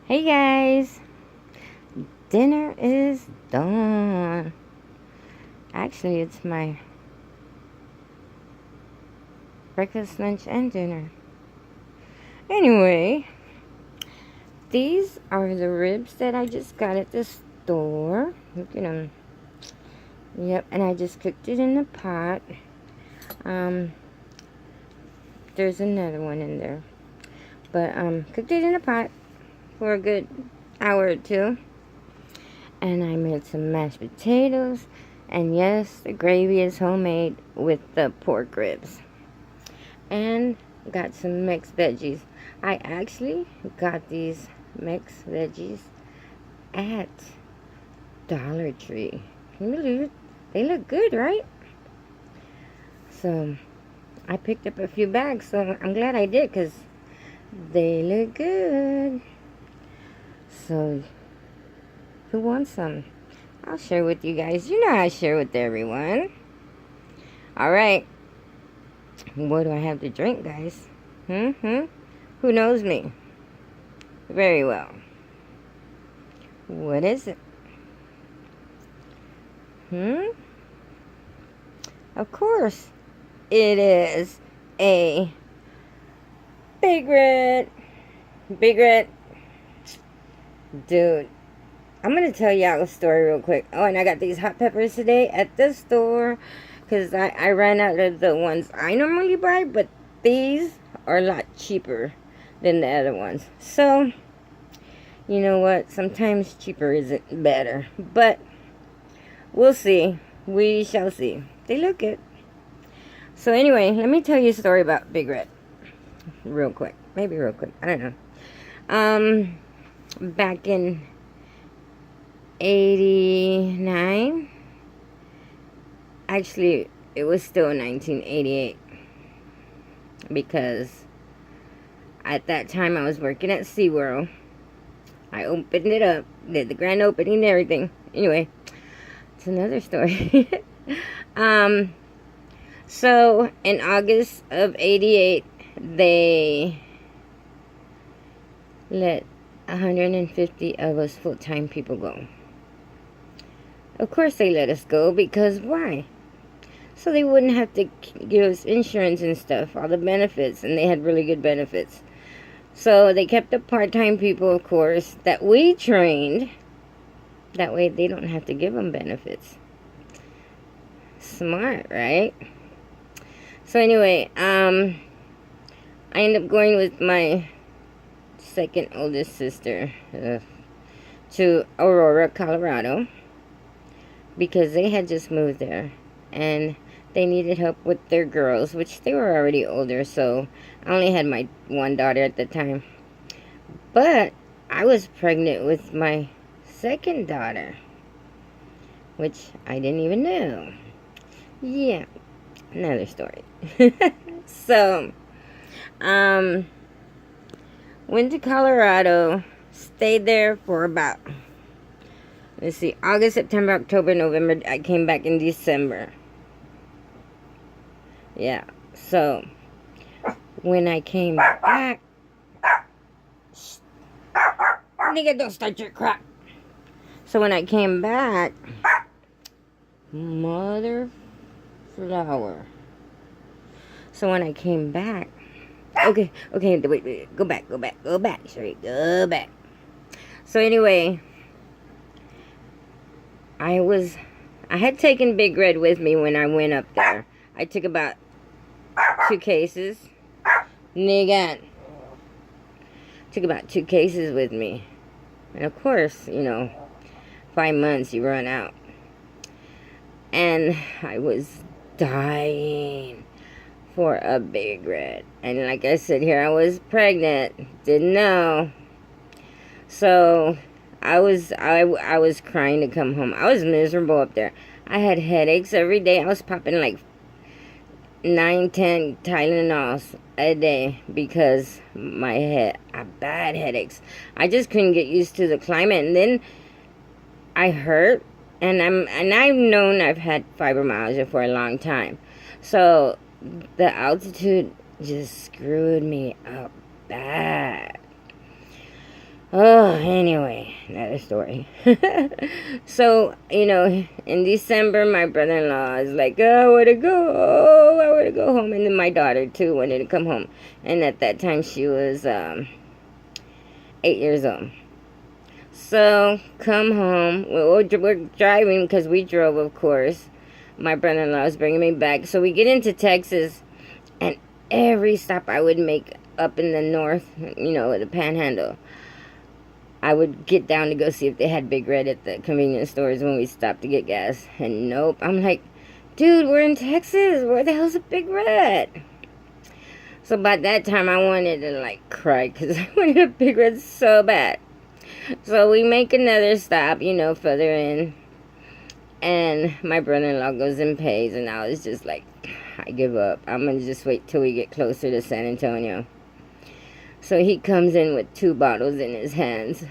Hey guys, dinner is done. Actually, it's my breakfast, lunch, and dinner. Anyway, these are the ribs that I just got at the store. Look at them. Yep, and I just cooked it in the pot. There's another one in there. But, cooked it in a pot for a good hour or two. And I made some mashed potatoes. And yes, the gravy is homemade with the pork ribs. And got some mixed veggies. I actually got these mixed veggies at Dollar Tree. Can you believe it? They look good, right? So I picked up a few bags, so I'm glad I did because they look good. So who wants some? I'll share with you guys. You know I share with everyone. Alright. What do I have to drink, guys? Who knows me? Very well. What is it? Of course, it is a Big Red. Big Red. Dude, I'm going to tell y'all a story real quick. Oh, and I got these hot peppers today at the store because I ran out of the ones I normally buy, but these are a lot cheaper than the other ones. So, you know what? Sometimes cheaper isn't better. But we'll see. We shall see. They look good. So anyway, let me tell you a story about Big Red. Real quick. Maybe real quick. I don't know. Back in 89. Actually, it was still 1988. Because at that time I was working at SeaWorld. I opened it up, did the grand opening and everything. Anyway, it's another story. So in August of 88, they let 150 of us full-time people go. Of course they let us go because why? So they wouldn't have to give us insurance and stuff, all the benefits, and they had really good benefits. So they kept the part-time people, of course, that we trained. That way they don't have to give them benefits. Smart, right? So anyway, I ended up going with my second oldest sister to Aurora, Colorado, because they had just moved there and they needed help with their girls, which they were already older, so I only had my one daughter at the time. But I was pregnant with my second daughter, which I didn't even know. Yeah, another story. So, went to Colorado, stayed there for about, let's see, August, September, October, November. I came back in December. Yeah, so when I came back, nigga, don't start your crap. So when I came back, mother flower. So when I came back, okay, wait, go back, sorry, go back. So anyway, I had taken Big Red with me when I went up there. I took about 2 cases. Nigga. Took about 2 cases with me. And of course, 5 months you run out. And I was dying for a Big Red. And like I said here, I was pregnant. Didn't know. So I was crying to come home. I was miserable up there. I had headaches every day. I was popping like 9-10 Tylenols a day because my head, bad headaches. I just couldn't get used to the climate, and then I hurt, and I've known I've had fibromyalgia for a long time, so the altitude just screwed me up bad. Oh, anyway, another story. So, in December, my brother-in-law is like, oh, I want to go. Oh, I want to go home. And then my daughter, too, wanted to come home. And at that time, she was 8 years old. So, come home. We're driving because we drove, of course. My brother-in-law was bringing me back. So, we get into Texas. And every stop I would make up in the north, the panhandle, I would get down to go see if they had Big Red at the convenience stores when we stopped to get gas. And nope. I'm like, dude, we're in Texas. Where the hell's a Big Red? So by that time, I wanted to, like, cry because I wanted a Big Red so bad. So we make another stop, further in. And my brother-in-law goes and pays. And I was just like, I give up. I'm going to just wait till we get closer to San Antonio. So he comes in with 2 bottles in his hands.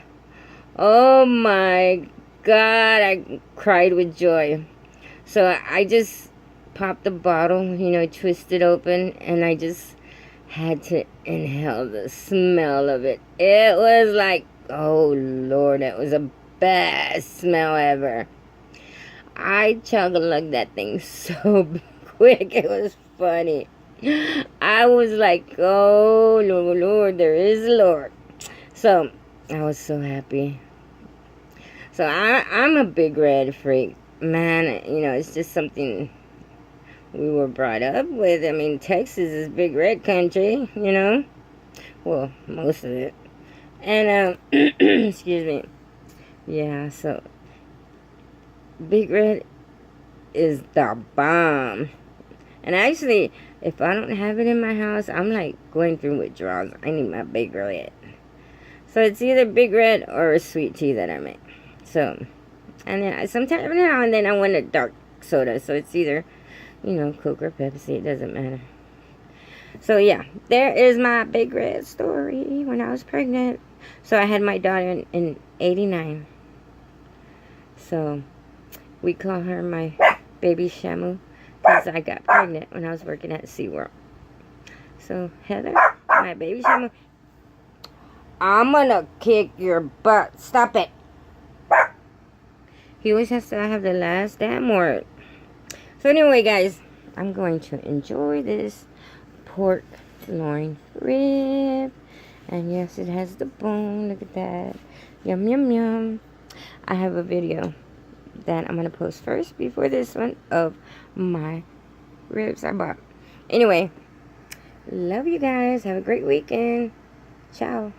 Oh my God, I cried with joy. So I just popped the bottle, twist it open, and I just had to inhale the smell of it. It was like, oh Lord, it was the best smell ever. I chug-a-lugged that thing so quick, it was funny. I was like, oh, Lord, there is a Lord. So, I was so happy. So, I'm a Big Red freak. Man, it's just something we were brought up with. I mean, Texas is Big Red country, Well, most of it. And, excuse me. Yeah, so, Big Red is the bomb. And actually, if I don't have it in my house, I'm like going through withdrawals. I need my Big Red. So it's either Big Red or a sweet tea that I make. So, and then sometimes every now and then I want a dark soda. So it's either, Coke or Pepsi. It doesn't matter. So yeah, there is my Big Red story when I was pregnant. So I had my daughter in 89. So we call her my baby Shamu. Because I got pregnant when I was working at SeaWorld. So, Heather, my baby Shamu, I'm gonna kick your butt. Stop it. He always has to have the last damn word. So, anyway, guys, I'm going to enjoy this pork loin rib. And yes, it has the bone. Look at that. Yum, yum, yum. I have a video that I'm going to post first before this one of my ribs I bought. Anyway, love you guys. Have a great weekend. Ciao.